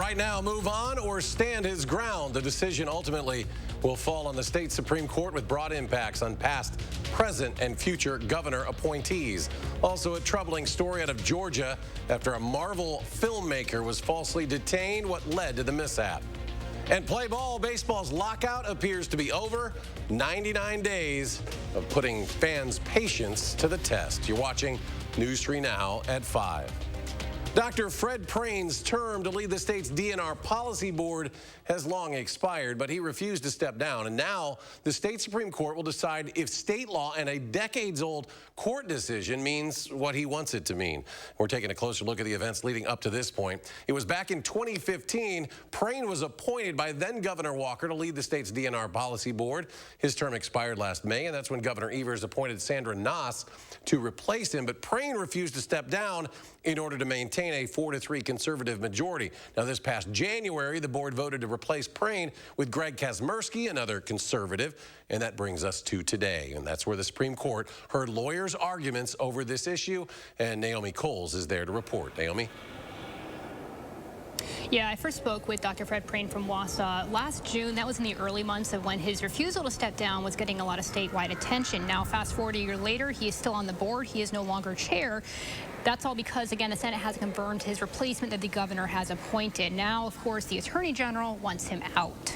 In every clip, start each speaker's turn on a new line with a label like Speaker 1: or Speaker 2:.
Speaker 1: Right now, move on or stand his ground. The decision ultimately will fall on the state Supreme Court with broad impacts on past, present, and future governor appointees. Also, a troubling story out of Georgia after a Marvel filmmaker was falsely detained, what led to the mishap. And play ball, baseball's lockout appears to be over. 99 days of putting fans' patience to the test. You're watching News 3 Now at 5. Dr. Fred Prain's term to lead the state's DNR policy board has long expired, but he refused to step down. And now the state Supreme Court will decide if state law and a decades-old court decision means what he wants it to mean. We're taking a closer look at the events leading up to this point. It was back in 2015, Prain was appointed by then-Governor Walker to lead the state's DNR policy board. His term expired last May, and that's when Governor Evers appointed Sandra Noss to replace him. But Prain refused to step down in order to maintain a 4-3 conservative majority. Now, this past January, the board voted to replace Prain with Greg Kazmersky, another conservative, and that brings us to today. And that's where the Supreme Court heard lawyers' arguments over this issue, and Naomi Coles is there to report. Naomi?
Speaker 2: Yeah, I first spoke with Dr. Fred Prain from Wausau last June. That was in the early months of when his refusal to step down was getting a lot of statewide attention. Now, fast forward a year later, he is still on the board. He is no longer chair. That's all because, again, the Senate has confirmed his replacement that the governor has appointed. Now, of course, the Attorney General wants him out.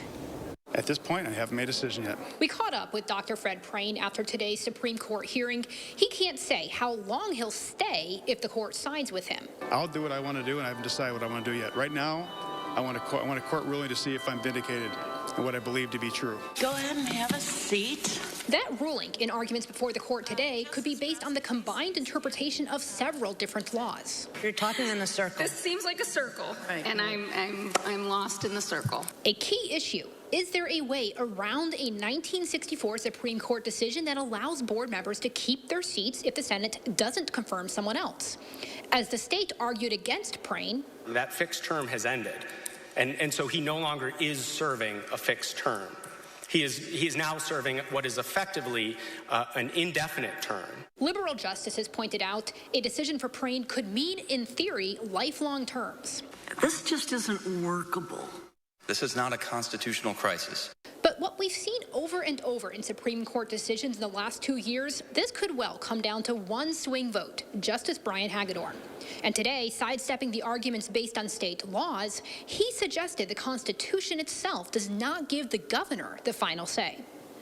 Speaker 3: At this point, I haven't made a decision yet.
Speaker 2: We caught up with Dr. Fred Prain after today's Supreme Court hearing. He can't say how long he'll stay if the court sides with him.
Speaker 3: I'll do what I want to do, and I haven't decided what I want to do yet. Right now, I want a court ruling to see if I'm vindicated in what I believe to be true.
Speaker 4: Go ahead and have a seat.
Speaker 2: That ruling in arguments before the court today could be based on the combined interpretation of several different laws.
Speaker 4: You're talking in a circle.
Speaker 5: This seems like a circle, right. And I'm lost in the circle.
Speaker 2: A key issue. Is there a way around a 1964 Supreme Court decision that allows board members to keep their seats if the Senate doesn't confirm someone else? As the state argued against Prain,
Speaker 6: that fixed term has ended, and so he no longer is serving a fixed term. He is now serving what is effectively an indefinite term.
Speaker 2: Liberal justices pointed out a decision for Prain could mean, in theory, lifelong terms.
Speaker 4: This just isn't workable.
Speaker 7: This is not a constitutional crisis.
Speaker 2: But what we've seen over and over in Supreme Court decisions in the last 2 years, this could well come down to one swing vote, Justice Brian Hagedorn. And today, sidestepping the arguments based on state laws, he suggested the Constitution itself does not give the governor the final say.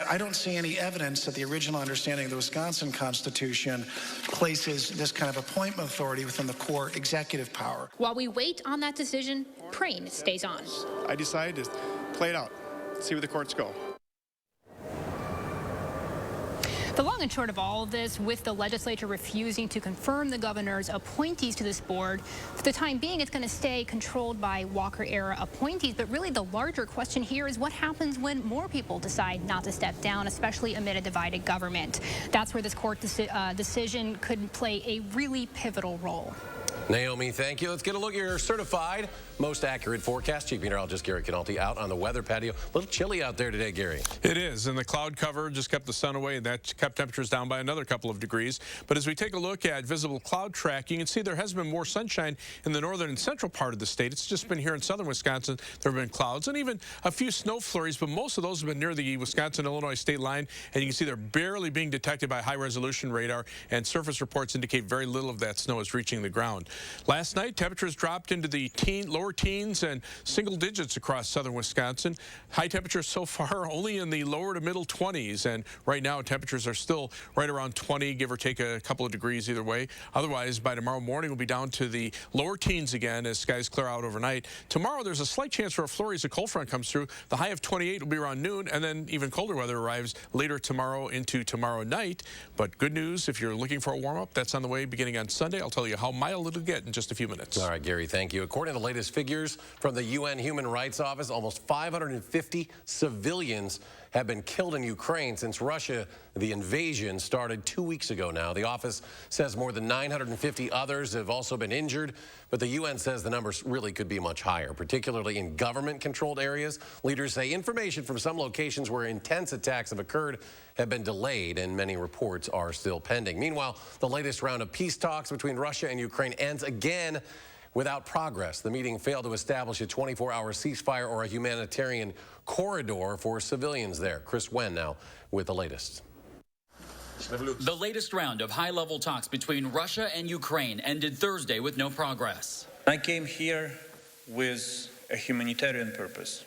Speaker 8: I don't see any evidence that the original understanding of the Wisconsin Constitution places this kind of appointment authority within the core executive power.
Speaker 2: While we wait on that decision, Prain stays on.
Speaker 3: I decided to play it out, see where the courts go.
Speaker 2: The long and short of all of this, with the legislature refusing to confirm the governor's appointees to this board, for the time being, it's going to stay controlled by Walker-era appointees. But really, the larger question here is what happens when more people decide not to step down, especially amid a divided government. That's where this court decision could play a really pivotal role.
Speaker 1: Naomi, thank you. Let's get a look at your certified most accurate forecast. Chief Meteorologist Gary Canalti out on the weather patio. A little chilly out there today, Gary.
Speaker 9: It is, and the cloud cover just kept the sun away, and that kept temperatures down by another couple of degrees. But as we take a look at visible cloud tracking, you can see there has been more sunshine in the northern and central part of the state. It's just been here in southern Wisconsin. There have been clouds and even a few snow flurries, but most of those have been near the Wisconsin-Illinois state line, and you can see they're barely being detected by high-resolution radar, and surface reports indicate very little of that snow is reaching the ground. Last night, temperatures dropped into the lower teens and single digits across southern Wisconsin. High temperatures so far only in the lower to middle 20s, and right now temperatures are still right around 20, give or take a couple of degrees either way. Otherwise, by tomorrow morning, we'll be down to the lower teens again as skies clear out overnight. Tomorrow, there's a slight chance for a flurry as a cold front comes through. The high of 28 will be around noon, and then even colder weather arrives later tomorrow into tomorrow night. But good news, if you're looking for a warm-up, that's on the way beginning on Sunday. I'll tell you how mild it'll get in just a few minutes.
Speaker 1: All right, Gary, thank you. According to the latest figures from the UN Human Rights Office, almost 550 civilians have been killed in Ukraine since the invasion started 2 weeks ago now. The office says more than 950 others have also been injured, but the UN says the numbers really could be much higher, particularly in government-controlled areas. Leaders say information from some locations where intense attacks have occurred have been delayed, and many reports are still pending. Meanwhile, the latest round of peace talks between Russia and Ukraine ends again without progress. The meeting failed to establish a 24-hour ceasefire or a humanitarian corridor for civilians there. Chris Wen now with the latest.
Speaker 10: The latest round of high-level talks between Russia and Ukraine ended Thursday with no progress.
Speaker 11: I came here with a humanitarian purpose,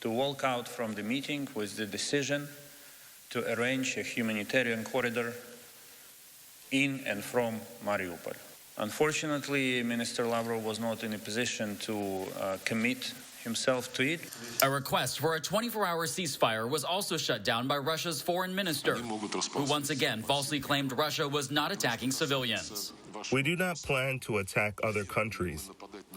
Speaker 11: to walk out from the meeting with the decision to arrange a humanitarian corridor in and from Mariupol. Unfortunately, Minister Lavrov was not in a position to commit himself to it.
Speaker 10: A request for a 24-hour ceasefire was also shut down by Russia's foreign minister, who once again falsely claimed Russia was not attacking civilians.
Speaker 12: We do not plan to attack other countries,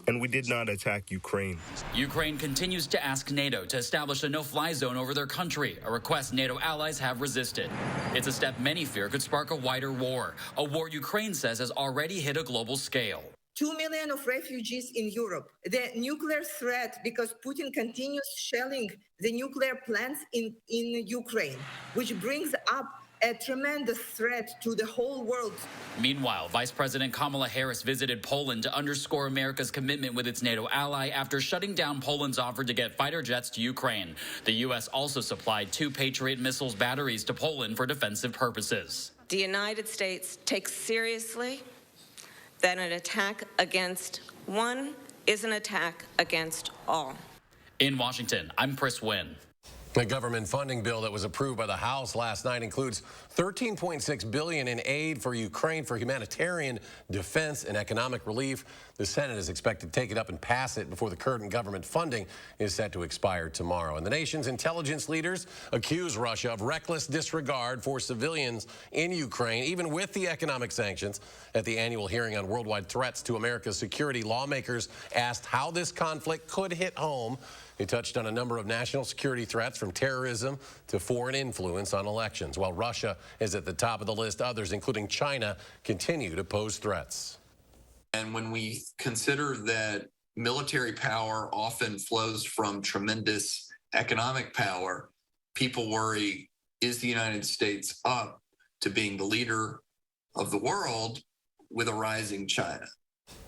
Speaker 12: and we did not attack Ukraine.
Speaker 10: Ukraine continues to ask NATO to establish a no-fly zone over their country, a request NATO allies have resisted. It's a step many fear could spark a wider war, a war Ukraine says has already hit a global scale.
Speaker 13: 2 million of refugees in Europe. The nuclear threat, because Putin continues shelling the nuclear plants in Ukraine, which brings up a tremendous threat to the whole world.
Speaker 10: Meanwhile, Vice President Kamala Harris visited Poland to underscore America's commitment with its NATO ally after shutting down Poland's offer to get fighter jets to Ukraine. The U.S. also supplied 2 Patriot missiles batteries to Poland for defensive purposes.
Speaker 14: The United States takes seriously that an attack against one is an attack against all.
Speaker 10: In Washington, I'm Chris Wen.
Speaker 1: The government funding bill that was approved by the House last night includes $13.6 billion in aid for Ukraine for humanitarian, defense, and economic relief. The Senate is expected to take it up and pass it before the current government funding is set to expire tomorrow. And the nation's intelligence leaders accuse Russia of reckless disregard for civilians in Ukraine, even with the economic sanctions. At the annual hearing on worldwide threats to America's security, lawmakers asked how this conflict could hit home. He touched on a number of national security threats, from terrorism to foreign influence on elections. While Russia is at the top of the list, others, including China, continue to pose threats.
Speaker 15: And when we consider that military power often flows from tremendous economic power, people worry, is the United States up to being the leader of the world with a rising China?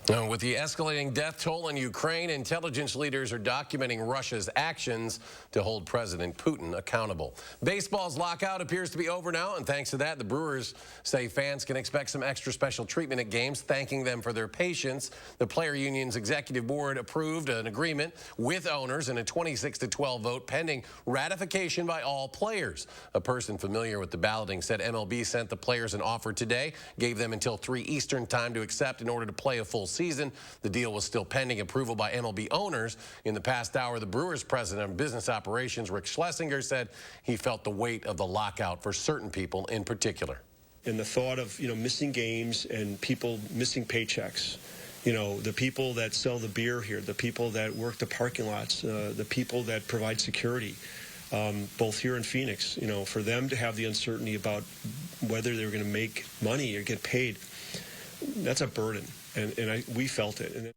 Speaker 1: With the escalating death toll in Ukraine, intelligence leaders are documenting Russia's actions to hold President Putin accountable. Baseball's lockout appears to be over now, and thanks to that, the Brewers say fans can expect some extra special treatment at games, thanking them for their patience. The player union's executive board approved an agreement with owners in a 26-12 vote pending ratification by all players. A person familiar with the balloting said MLB sent the players an offer today, gave them until 3 Eastern time to accept in order to play a full season. The deal was still pending approval by MLB owners. In the past hour, the Brewers president of business operations, Rick Schlesinger, said he felt the weight of the lockout for certain people in particular.
Speaker 16: And the thought of, missing games and people missing paychecks, the people that sell the beer here, the people that work the parking lots, the people that provide security, both here in Phoenix, for them to have the uncertainty about whether they're going to make money or get paid, that's a burden. And we felt it.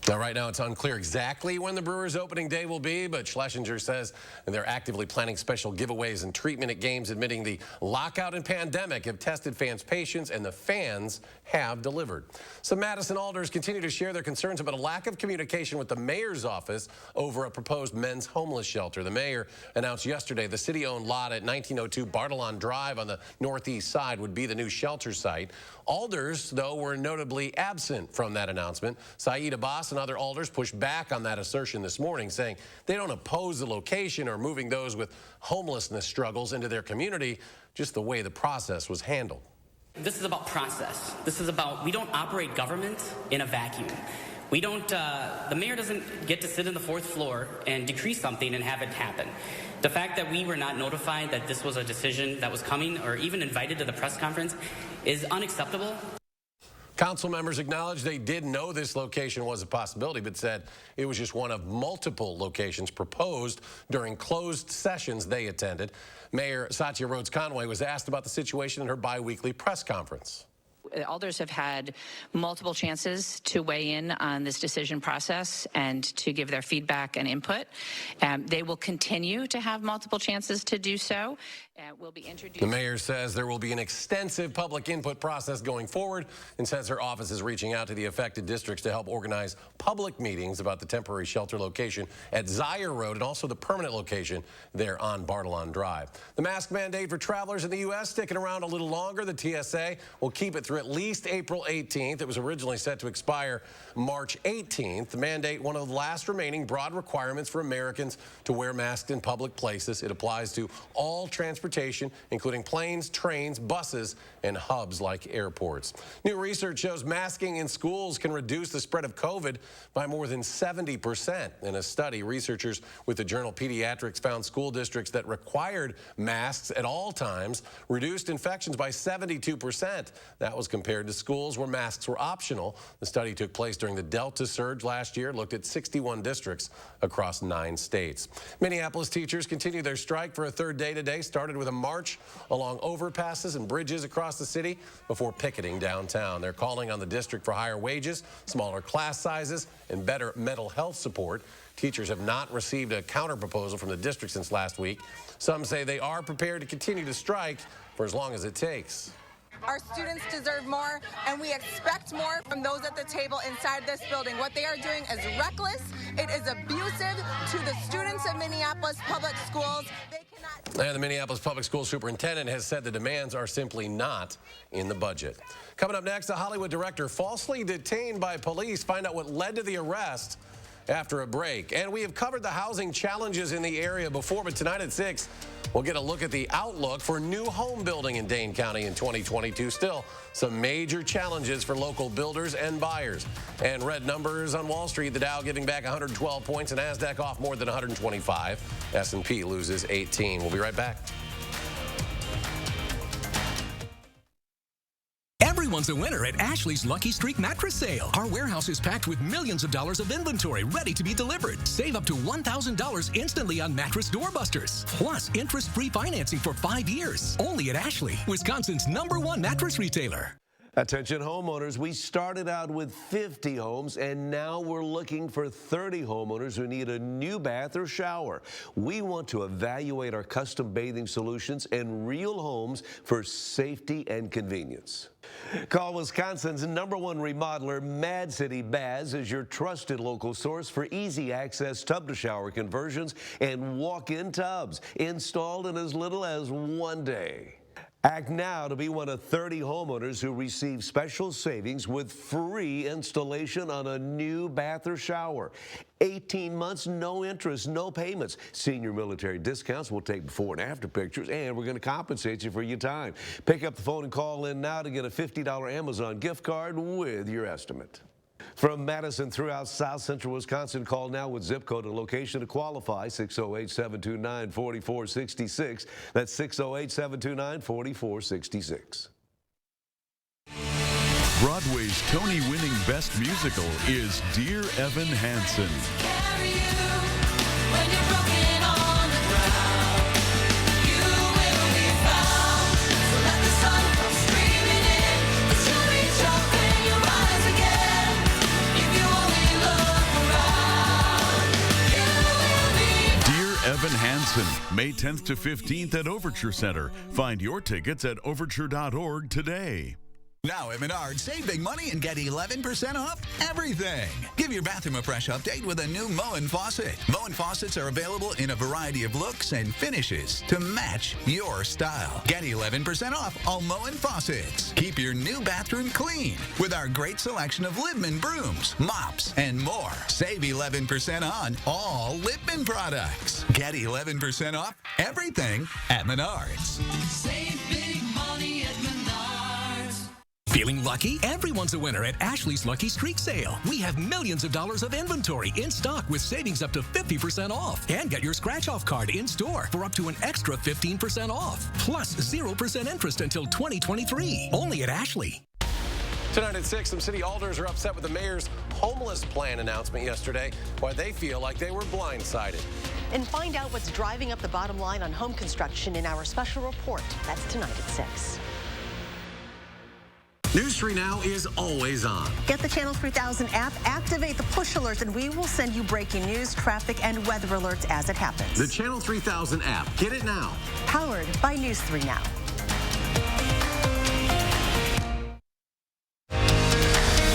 Speaker 1: Now, right now, it's unclear exactly when the Brewers' opening day will be, but Schlesinger says they're actively planning special giveaways and treatment at games, admitting the lockout and pandemic have tested fans' patience, and the fans have delivered. Some Madison alders continue to share their concerns about a lack of communication with the mayor's office over a proposed men's homeless shelter. The mayor announced yesterday the city-owned lot at 1902 Bartolon Drive on the northeast side would be the new shelter site. Alders, though, were notably absent from that announcement. Saeed Abbas and other alders pushed back on that assertion this morning, saying they don't oppose the location or moving those with homelessness struggles into their community, just the way the process was handled.
Speaker 17: This is about process. This is about, we don't operate government in a vacuum. We don't, the mayor doesn't get to sit on the 4th floor and decree something and have it happen. The fact that we were not notified that this was a decision that was coming or even invited to the press conference is unacceptable.
Speaker 1: Council members acknowledged they did know this location was a possibility, but said it was just one of multiple locations proposed during closed sessions they attended. Mayor Satya Rhodes Conway was asked about the situation in her biweekly press conference.
Speaker 18: Alders have had multiple chances to weigh in on this decision process and to give their feedback and input. They will continue to have multiple chances to do so. will be introduced.
Speaker 1: The mayor says there will be an extensive public input process going forward and says her office is reaching out to the affected districts to help organize public meetings about the temporary shelter location at Zaire Road and also the permanent location there on Bartolon Drive. The mask mandate for travelers in the U.S. sticking around a little longer. The TSA will keep it through at least April 18th. It was originally set to expire March 18th. The mandate, one of the last remaining broad requirements for Americans to wear masks in public places. It applies to all transportation, including planes, trains, buses, and hubs like airports. New research shows masking in schools can reduce the spread of COVID by more than 70%. In a study, researchers with the journal Pediatrics found school districts that required masks at all times reduced infections by 72%. That was compared to schools where masks were optional. The study took place during the Delta surge last year, looked at 61 districts across 9 states. Minneapolis teachers continue their strike for a third day today, started with a march along overpasses and bridges across the city before picketing downtown. They're calling on the district for higher wages, smaller class sizes, and better mental health support. Teachers have not received a counterproposal from the district since last week. Some say they are prepared to continue to strike for as long as it takes.
Speaker 19: Our students deserve more, and we expect more from those at the table inside this building. What they are doing is reckless. It is abusive to the students of Minneapolis Public Schools.
Speaker 1: And the Minneapolis Public School Superintendent has said the demands are simply not in the budget. Coming up next, a Hollywood director falsely detained by police. Find out what led to the arrest after a break. And we have covered the housing challenges in the area before, but tonight at 6, we'll get a look at the outlook for new home building in Dane County in 2022. Still, some major challenges for local builders and buyers. And red numbers on Wall Street, the Dow giving back 112 points and NASDAQ off more than 125. S&P loses 18. We'll be right back.
Speaker 20: Everyone's a winner at Ashley's Lucky Streak Mattress Sale. Our warehouse is packed with millions of dollars of inventory ready to be delivered. Save up to $1,000 instantly on mattress doorbusters. Plus, interest-free financing for 5 years. Only at Ashley, Wisconsin's #1 mattress retailer.
Speaker 21: Attention homeowners, we started out with 50 homes and now we're looking for 30 homeowners who need a new bath or shower. We want to evaluate our custom bathing solutions in real homes for safety and convenience. Call Wisconsin's #1 remodeler, Mad City Baths, as your trusted local source for easy access tub-to-shower conversions and walk-in tubs installed in as little as 1 day. Act now to be one of 30 homeowners who receive special savings with free installation on a new bath or shower. 18 months, no interest, no payments. Senior military discounts. We'll take before and after pictures, and we're going to compensate you for your time. Pick up the phone and call in now to get a $50 Amazon gift card with your estimate. From Madison throughout South Central Wisconsin, call now with zip code and location to qualify. 608-729-4466. That's 608-729-4466.
Speaker 22: Broadway's Tony-winning Best Musical is Dear Evan Hansen. Evan Hansen, May 10th to 15th at Overture Center. Find your tickets at overture.org today.
Speaker 23: Now at Menards, save big money and get 11% off everything. Give your bathroom a fresh update with a new Moen faucet. Moen faucets are available in a variety of looks and finishes to match your style. Get 11% off all Moen faucets. Keep your new bathroom clean with our great selection of Lippmann brooms, mops, and more. Save 11% on all Lippmann products. Get 11% off everything at Menards.
Speaker 20: Save big money at Menards. Feeling lucky? Everyone's a winner at Ashley's Lucky Streak Sale. We have millions of dollars of inventory in stock with savings up to 50% off. And get your scratch-off card in store for up to an extra 15% off. Plus 0% interest until 2023. Only at Ashley.
Speaker 1: Tonight at 6, some city alders are upset with the mayor's homeless plan announcement yesterday, why they feel like they were blindsided.
Speaker 24: And find out what's driving up the bottom line on home construction in our special report. That's tonight at 6.
Speaker 1: News 3 Now is always on.
Speaker 24: Get the Channel 3000 app, activate the push alerts, and we will send you breaking news, traffic, and weather alerts as it happens.
Speaker 1: The Channel 3000 app. Get it now.
Speaker 24: Powered by News 3 Now.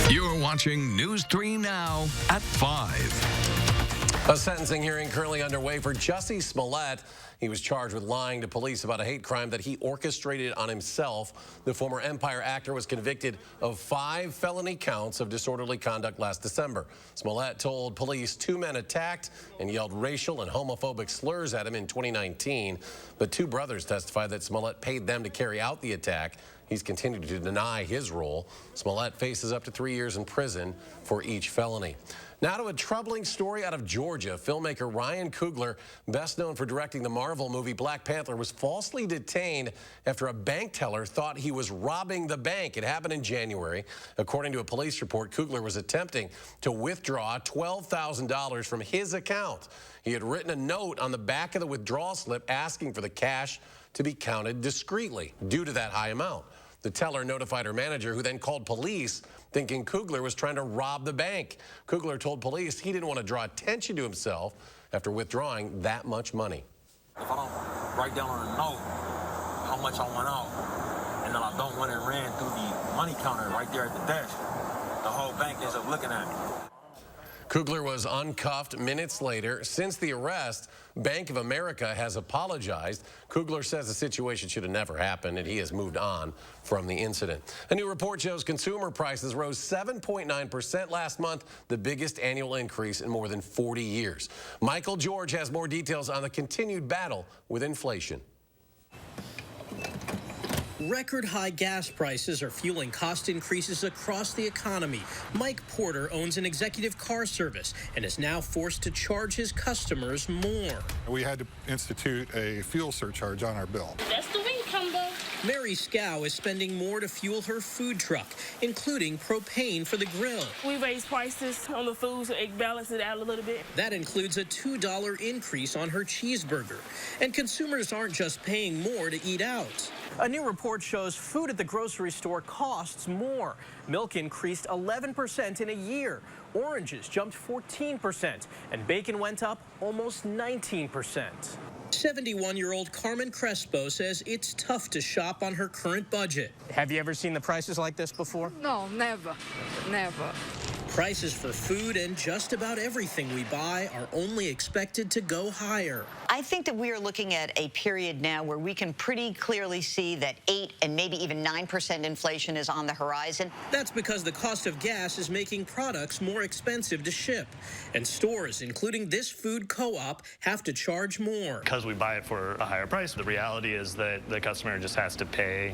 Speaker 20: You're watching News 3 Now at 5.
Speaker 1: A sentencing hearing currently underway for Jussie Smollett. He was charged with lying to police about a hate crime that he orchestrated on himself. The former Empire actor was convicted of 5 felony counts of disorderly conduct last December. Smollett told police 2 men attacked and yelled racial and homophobic slurs at him in 2019. But 2 brothers testified that Smollett paid them to carry out the attack. He's continued to deny his role. Smollett faces up to 3 years in prison for each felony. Now to a troubling story out of Georgia. Filmmaker Ryan Coogler, best known for directing the Marvel movie Black Panther, was falsely detained after a bank teller thought he was robbing the bank. It happened in January. According to a police report, Coogler was attempting to withdraw $12,000 from his account. He had written a note on the back of the withdrawal slip asking for the cash to be counted discreetly due to that high amount. The teller notified her manager, who then called police, thinking Coogler was trying to rob the bank. Coogler told police he didn't want to draw attention to himself after withdrawing that much money.
Speaker 4: If I don't write down on a note how much I want out, and then I don't went and ran through the money counter right there at the desk, the whole bank ends up looking at me.
Speaker 1: Coogler was uncuffed minutes later. Since the arrest, Bank of America has apologized. Coogler says the situation should have never happened, and he has moved on from the incident. A new report shows consumer prices rose 7.9% last month, the biggest annual increase in more than 40 years. Michael George has more details on the continued battle with inflation.
Speaker 5: Record high gas prices are fueling cost increases across the economy. Mike Porter owns an executive car service and is now forced to charge his customers more.
Speaker 6: We had to institute a fuel surcharge on our bill.
Speaker 7: That's the wing combo.
Speaker 5: Mary Scow is spending more to fuel her food truck, including propane for the grill.
Speaker 7: We raised prices on the food so it balances it out a little bit.
Speaker 5: That includes a $2 increase on her cheeseburger. And consumers aren't just paying more to eat out. A new report shows food at the grocery store costs more. Milk increased 11% in a year. Oranges jumped 14%, and bacon went up almost 19%. 71-year-old Carmen Crespo says it's tough to shop on her current budget. Have you ever seen the prices like this before?
Speaker 7: No, never. Never.
Speaker 5: Prices for food and just about everything we buy are only expected to go higher.
Speaker 25: I think that we are looking at a period now where we can pretty clearly see that 8 and maybe even 9% inflation is on the horizon.
Speaker 5: That's because the cost of gas is making products more expensive to ship. And stores, including this food co-op, have to charge more.
Speaker 26: Because we buy it for a higher price, the reality is that the customer just has to pay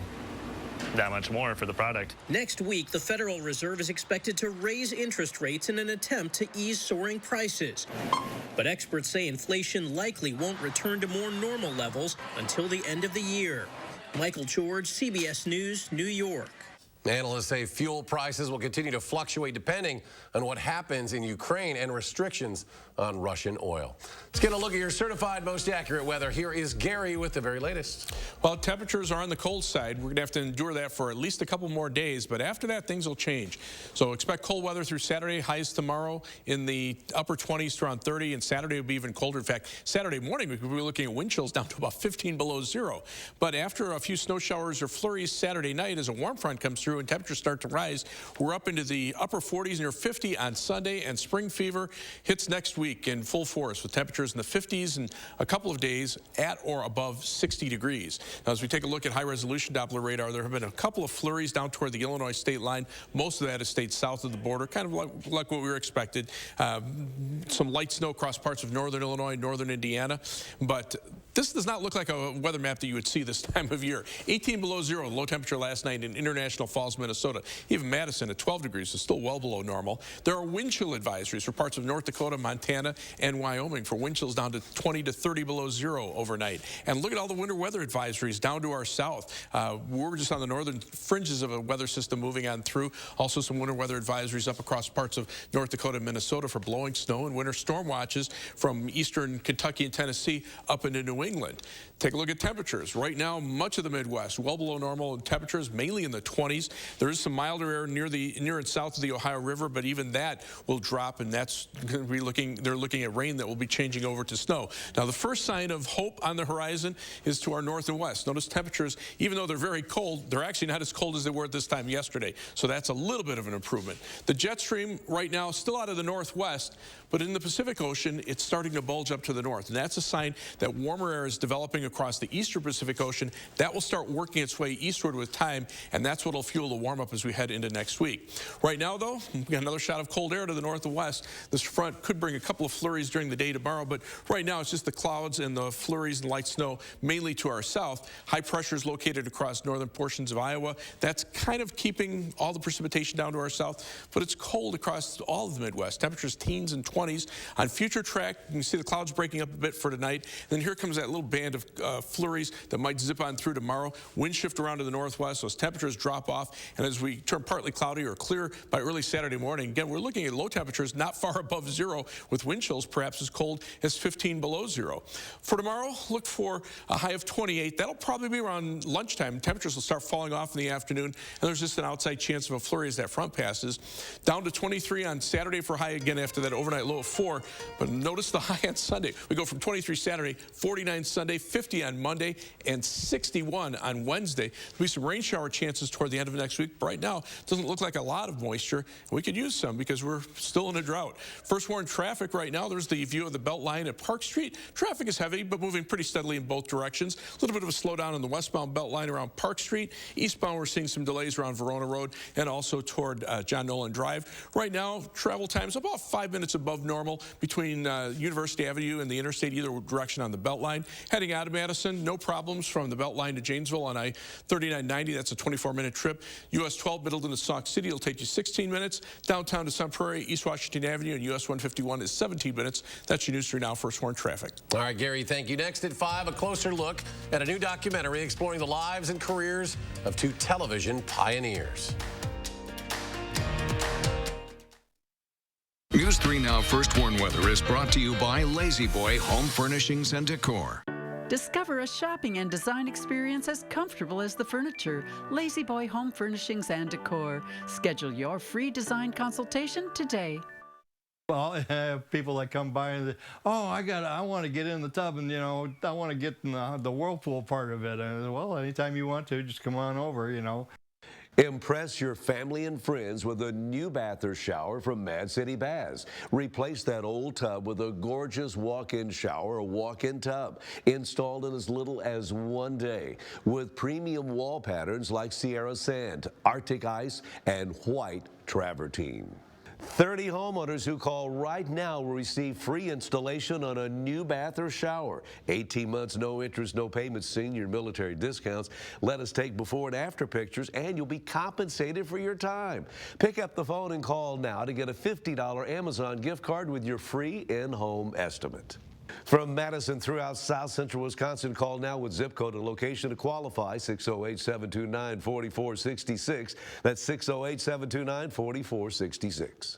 Speaker 26: that much more for the product.
Speaker 5: Next week, the Federal Reserve is expected to raise interest rates in an attempt to ease soaring prices. But experts say inflation likely won't return to more normal levels until the end of the year. Michael George, CBS News, New York.
Speaker 1: Analysts say fuel prices will continue to fluctuate depending on what happens in Ukraine and restrictions on Russian oil. Let's get a look at your certified most accurate weather. Here is Gary with the very latest.
Speaker 9: Well, temperatures are on the cold side. We're going to have to endure that for at least a couple more days, but after that, things will change. So expect cold weather through Saturday, highs tomorrow in the upper 20s to around 30, and Saturday will be even colder. In fact, Saturday morning, we could be looking at wind chills down to about 15 below zero. But after a few snow showers or flurries Saturday night, as a warm front comes through and temperatures start to rise, we're up into the upper 40s near 50 on Sunday, and spring fever hits next week in full force with temperatures in the 50s and a couple of days at or above 60 degrees. Now, as we take a look at high-resolution Doppler radar, there have been a couple of flurries down toward the Illinois state line. Most of that has stayed south of the border, kind of like what we were expected. Some light snow across parts of northern Illinois, northern Indiana, but this does not look like a weather map that you would see this time of year. 18 below zero, low temperature last night in International Falls, Minnesota. Even Madison at 12 degrees is still well below normal. There are wind chill advisories for parts of North Dakota, Montana, and Wyoming for wind chills down to 20 to 30 below zero overnight. And look at all the winter weather advisories down to our south. We're just on the northern fringes of a weather system moving on through. Also some winter weather advisories up across parts of North Dakota and Minnesota for blowing snow, and winter storm watches from eastern Kentucky and Tennessee up into New England. Take a look at temperatures. Right now, much of the Midwest well below normal temperatures, mainly in the 20s. There is some milder air near and south of the Ohio River, but even that will drop, and that's going to be they're looking at rain that will be changing over to snow. Now, the first sign of hope on the horizon is to our north and west. Notice temperatures, even though they're very cold, they're actually not as cold as they were at this time yesterday. So that's a little bit of an improvement. The jet stream right now still out of the northwest, but in the Pacific Ocean, it's starting to bulge up to the north. And that's a sign that warmer air is developing across the eastern Pacific Ocean. That will start working its way eastward with time, and that's what will fuel the warm up as we head into next week. Right now, though, we got another shot of cold air to the north and west. This front could bring a couple of flurries during the day tomorrow, but right now it's just the clouds and the flurries and light snow mainly to our south. High pressure is located across northern portions of Iowa. That's kind of keeping all the precipitation down to our south, but it's cold across all of the Midwest. Temperatures teens and 20s. On future track, you can see the clouds breaking up a bit for tonight. Then here comes that little band of flurries that might zip on through tomorrow. Wind shift around to the northwest. Those temperatures drop off. And as we turn partly cloudy or clear by early Saturday morning, again, we're looking at low temperatures not far above zero with wind chills perhaps as cold as 15 below zero. For tomorrow, look for a high of 28. That'll probably be around lunchtime. Temperatures will start falling off in the afternoon, and there's just an outside chance of a flurry as that front passes. Down to 23 on Saturday for high again after that overnight low of 4. But notice the high on Sunday. We go from 23 Saturday, 49 Sunday, 50 on Monday, and 61 on Wednesday. There'll be some rain shower chances toward the end of next week. But right now, it doesn't look like a lot of moisture. We could use some because we're still in a drought. First warn traffic right now. There's the view of the Beltline at Park Street. Traffic is heavy, but moving pretty steadily in both directions. A little bit of a slowdown on the westbound Beltline around Park Street. Eastbound, we're seeing some delays around Verona Road and also toward John Nolan Drive. Right now, travel times about 5 minutes above normal between University Avenue and the interstate, either direction on the Beltline. Heading out of Madison, no problems from the Beltline to Janesville on I-3990. That's a 24-minute trip. US 12 Middleton to Sauk City will take you 16 minutes. Downtown to Sun Prairie, East Washington Avenue, and US 151 is 17 minutes. That's your News 3 Now First Warn traffic.
Speaker 1: All right, Gary, thank you. Next at 5, a closer look at a new documentary exploring the lives and careers of 2 television pioneers.
Speaker 2: News 3 Now First Warn Weather is brought to you by Lazy Boy Home Furnishings and Decor.
Speaker 3: Discover a shopping and design experience as comfortable as the furniture. Lazy Boy Home Furnishings and Decor. Schedule your free design consultation today.
Speaker 8: Well, I have people that come by and say, oh, I want to get in the tub and, I want to get in the whirlpool part of it. And well, anytime you want to, just come on over,
Speaker 21: Impress your family and friends with a new bath or shower from Mad City Baths. Replace that old tub with a gorgeous walk-in shower or walk-in tub, installed in as little as 1 day, with premium wall patterns like Sierra Sand, Arctic Ice, and white travertine. 30 homeowners who call right now will receive free installation on a new bath or shower. 18 months, no interest, no payments, senior military discounts. Let us take before and after pictures, and you'll be compensated for your time. Pick up the phone and call now to get a $50 Amazon gift card with your free in-home estimate. From Madison throughout South Central Wisconsin, call now with zip code and location to qualify, 608-729-4466. That's 608-729-4466.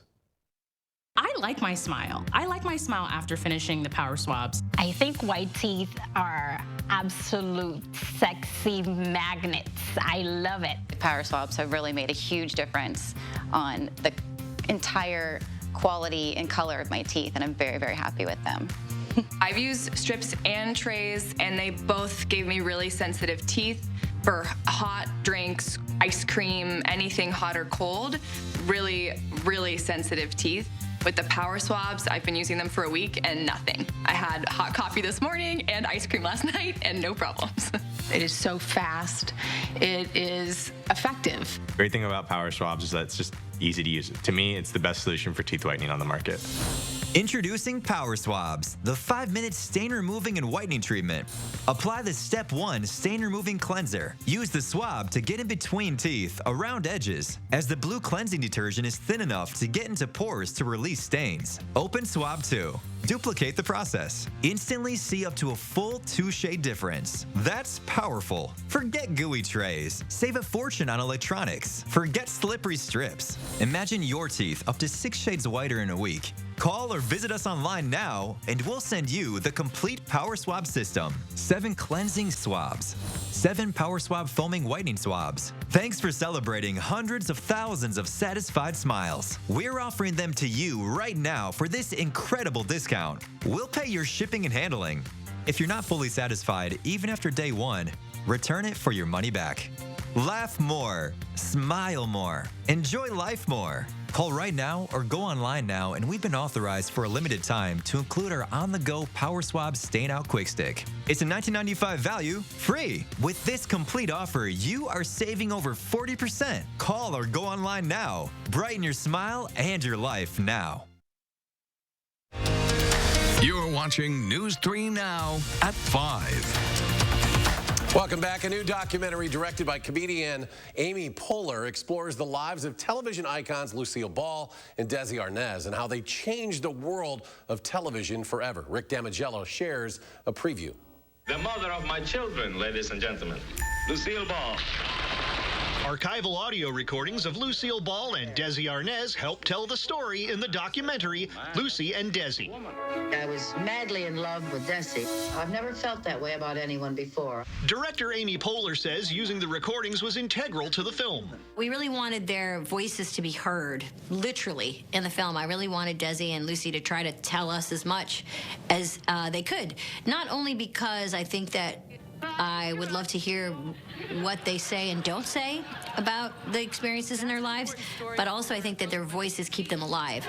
Speaker 11: I like my smile. I like my smile after finishing the power swabs.
Speaker 12: I think white teeth are absolute sexy magnets. I love it.
Speaker 13: Power swabs have really made a huge difference on the entire quality and color of my teeth, and I'm very, very happy with them.
Speaker 27: I've used strips and trays, and they both gave me really sensitive teeth for hot drinks, ice cream, anything hot or cold. Really, really sensitive teeth. With the power swabs, I've been using them for a week and nothing. I had hot coffee this morning and ice cream last night and no problems.
Speaker 11: It is so fast. It is effective.
Speaker 28: Great thing about power swabs is that it's just easy to use. To me, it's the best solution for teeth whitening on the market.
Speaker 29: Introducing Power Swabs, the 5-minute stain removing and whitening treatment. Apply the Step 1 stain removing cleanser. Use the swab to get in between teeth, around edges, as the blue cleansing detergent is thin enough to get into pores to release stains. Open Swab 2. Duplicate the process. Instantly see up to a full 2-shade difference. That's powerful. Forget gooey trays. Save a fortune on electronics. Forget slippery strips. Imagine your teeth up to 6 shades whiter in a week. Call or visit us online now, and we'll send you the complete Power Swab system. 7 cleansing swabs. 7 Power Swab foaming whitening swabs. Thanks for celebrating hundreds of thousands of satisfied smiles. We're offering them to you right now for this incredible discount. We'll pay your shipping and handling. If you're not fully satisfied, even after day 1, return it for your money back. Laugh more, smile more, enjoy life more. Call right now or go online now, and we've been authorized for a limited time to include our on-the-go Power Swab Stain Out Quick Stick. It's a $19.95 value, free. With this complete offer, you are saving over 40%. Call or go online now. Brighten your smile and your life now.
Speaker 2: You're watching News 3 Now at 5.
Speaker 1: Welcome back. A new documentary directed by comedian Amy Poehler explores the lives of television icons Lucille Ball and Desi Arnaz and how they changed the world of television forever. Rick Damagello shares a preview.
Speaker 10: The mother of my children, ladies and gentlemen, Lucille Ball.
Speaker 14: Archival audio recordings of Lucille Ball and Desi Arnaz help tell the story in the documentary Lucy and Desi.
Speaker 15: I was madly in love with Desi. I've never felt that way about anyone before.
Speaker 14: Director Amy Poehler says using the recordings was integral to the film.
Speaker 16: We really wanted their voices to be heard, literally, in the film. I really wanted Desi and Lucy to try to tell us as much as they could. Not only because I think that I would love to hear what they say and don't say about the experiences in their lives, but also I think that their voices keep them alive.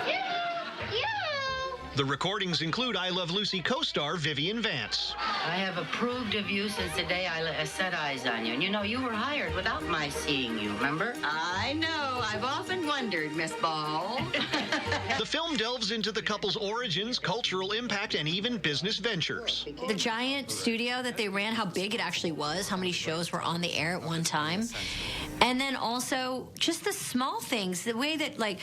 Speaker 14: The recordings include I Love Lucy co-star Vivian Vance.
Speaker 15: I have approved of you since the day I set eyes on you. And you know, you were hired without my seeing you, remember? I know. I've often wondered, Miss Ball.
Speaker 14: The film delves into the couple's origins, cultural impact, and even business ventures.
Speaker 16: The giant studio that they ran, how big it actually was, how many shows were on the air at one time. And then also just the small things, the way that, like,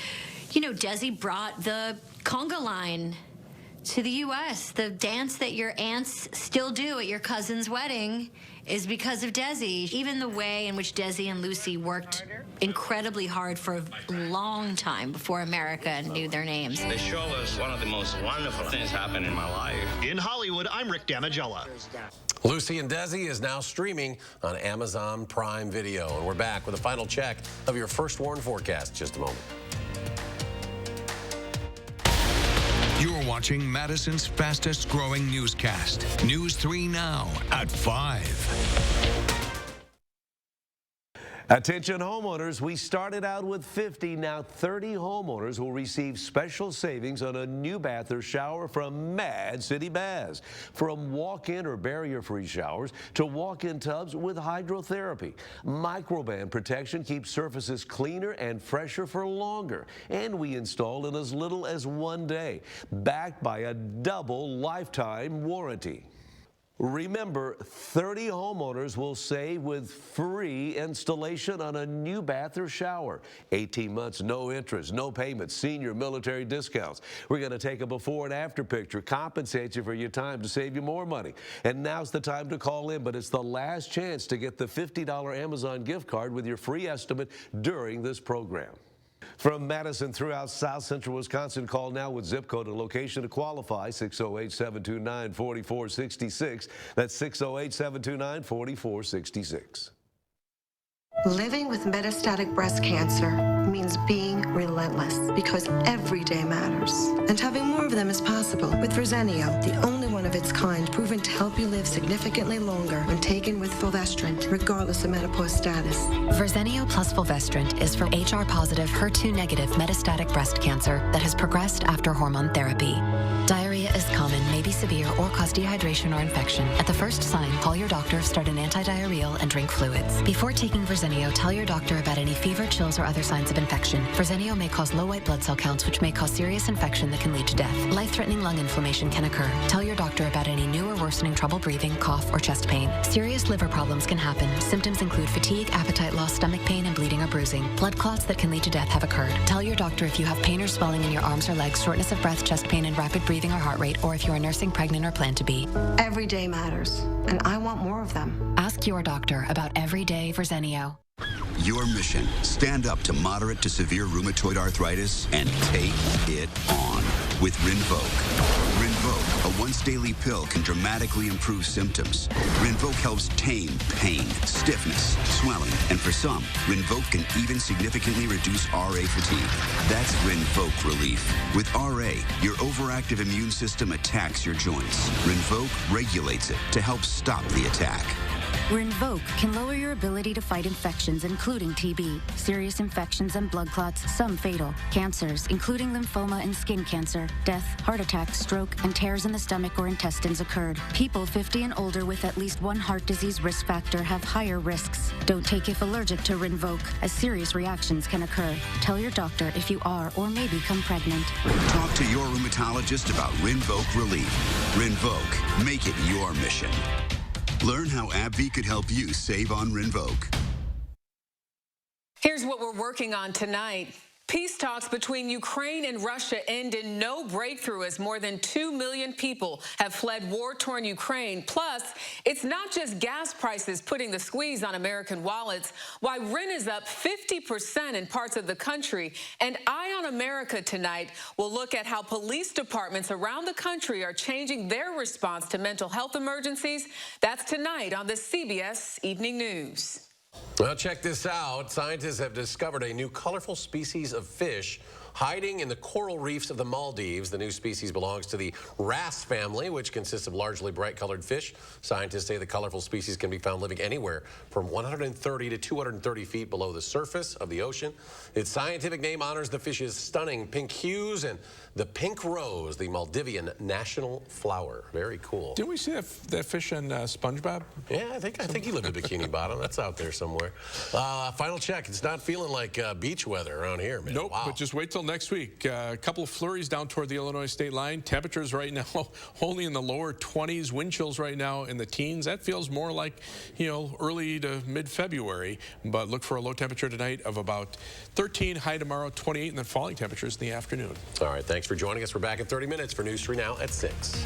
Speaker 16: you know, Desi brought the conga line to the U.S. The dance that your aunts still do at your cousin's wedding is because of Desi. Even the way in which Desi and Lucy worked incredibly hard for a long time before America knew their names.
Speaker 10: The show was one of the most wonderful things happened in my life.
Speaker 14: In Hollywood, I'm Rick Damagella.
Speaker 1: Lucy and Desi is now streaming on Amazon Prime Video. And we're back with a final check of your First Warn forecast in just a moment.
Speaker 2: You're watching Madison's fastest growing newscast. News 3 Now at 5.
Speaker 21: Attention homeowners, we started out with 50, now 30 homeowners will receive special savings on a new bath or shower from Mad City Baths. From walk-in or barrier-free showers to walk-in tubs with hydrotherapy. Microban protection keeps surfaces cleaner and fresher for longer. And we install in as little as 1 day, backed by a double lifetime warranty. Remember, 30 homeowners will save with free installation on a new bath or shower. 18 months, no interest, no payments, senior military discounts. We're going to take a before and after picture, compensate you for your time to save you more money. And now's the time to call in, but it's the last chance to get the $50 Amazon gift card with your free estimate during this program. From Madison throughout South Central Wisconsin, call now with zip code and location to qualify, 608-729-4466. That's 608-729-4466.
Speaker 17: Living with metastatic breast cancer means being relentless because every day matters. And having more of them is possible with Verzenio, the only one of its kind proven to help you live significantly longer when taken with fulvestrant, regardless of menopause status.
Speaker 18: Verzenio plus fulvestrant is for HR-positive, HER2-negative metastatic breast cancer that has progressed after hormone therapy. Diarrhea is common, may be severe, or cause dehydration or infection. At the first sign, call your doctor, start an antidiarrheal, and drink fluids. Before taking Verzenio, tell your doctor about any fever, chills, or other signs of infection. Verzenio may cause low white blood cell counts, which may cause serious infection that can lead to death. Life-threatening lung inflammation can occur. Tell your doctor about any new or worsening trouble breathing, cough, or chest pain. Serious liver problems can happen. Symptoms include fatigue, appetite loss, stomach pain, and bleeding or bruising. Blood clots that can lead to death have occurred. Tell your doctor if you have pain or swelling in your arms or legs, shortness of breath, chest pain, and rapid breathing or heart rate, or if you are nursing, pregnant, or plan to be.
Speaker 17: Every day matters, and I want more of them.
Speaker 18: Ask your doctor about everyday Verzenio.
Speaker 19: Your mission, stand up to moderate to severe rheumatoid arthritis and take it on.
Speaker 4: with Rinvoq. Rinvoq, a once-daily pill, can dramatically improve symptoms. Rinvoq helps tame pain, stiffness, swelling, and for some, Rinvoq can even significantly reduce RA fatigue. That's Rinvoq relief. With RA, your overactive immune system attacks your joints. Rinvoq regulates it to help stop the attack.
Speaker 6: Rinvoq can lower your ability to fight infections, including TB, serious infections and blood clots, some fatal, cancers, including lymphoma and skin cancer, death, heart attack, stroke, and tears in the stomach or intestines occurred. People 50 and older with at least one heart disease risk factor have higher risks. Don't take if allergic to Rinvoq, as serious reactions can occur. Tell your doctor if you are or may become pregnant.
Speaker 4: Talk to your rheumatologist about Rinvoq relief. Rinvoq, make it your mission. Learn how AbbVie could help you save on Rinvoq.
Speaker 7: Here's what we're working on tonight. Peace talks between Ukraine and Russia end in no breakthrough as more than 2 million people have fled war-torn Ukraine. Plus, it's not just gas prices putting the squeeze on American wallets. Why rent is up 50% in parts of the country. And Eye on America tonight will look at how police departments around the country are changing their response to mental health emergencies. That's tonight on the CBS Evening News.
Speaker 1: Well, check this out. Scientists have discovered a new colorful species of fish hiding in the coral reefs of the Maldives. The new species belongs to the wrasse family, which consists of largely bright-colored fish. Scientists say the colorful species can be found living anywhere from 130 to 230 feet below the surface of the ocean. Its scientific name honors the fish's stunning pink hues and the pink rose, the Maldivian national flower. Very cool.
Speaker 9: Didn't we see that fish in SpongeBob?
Speaker 1: Yeah, I think he lived in Bikini Bottom. That's out there somewhere. Final check. It's not feeling like beach weather around here, man.
Speaker 9: Nope,
Speaker 1: wow.
Speaker 9: but just wait till next week. A couple of flurries down toward the Illinois state line. Temperatures right now only in the lower 20s. Wind chills right now in the teens. That feels more like, early to mid-February. But look for a low temperature tonight of about 13, high tomorrow 28, and then falling temperatures in the afternoon.
Speaker 1: All right, thanks for joining us. We're back in 30 minutes for News 3 Now at 6.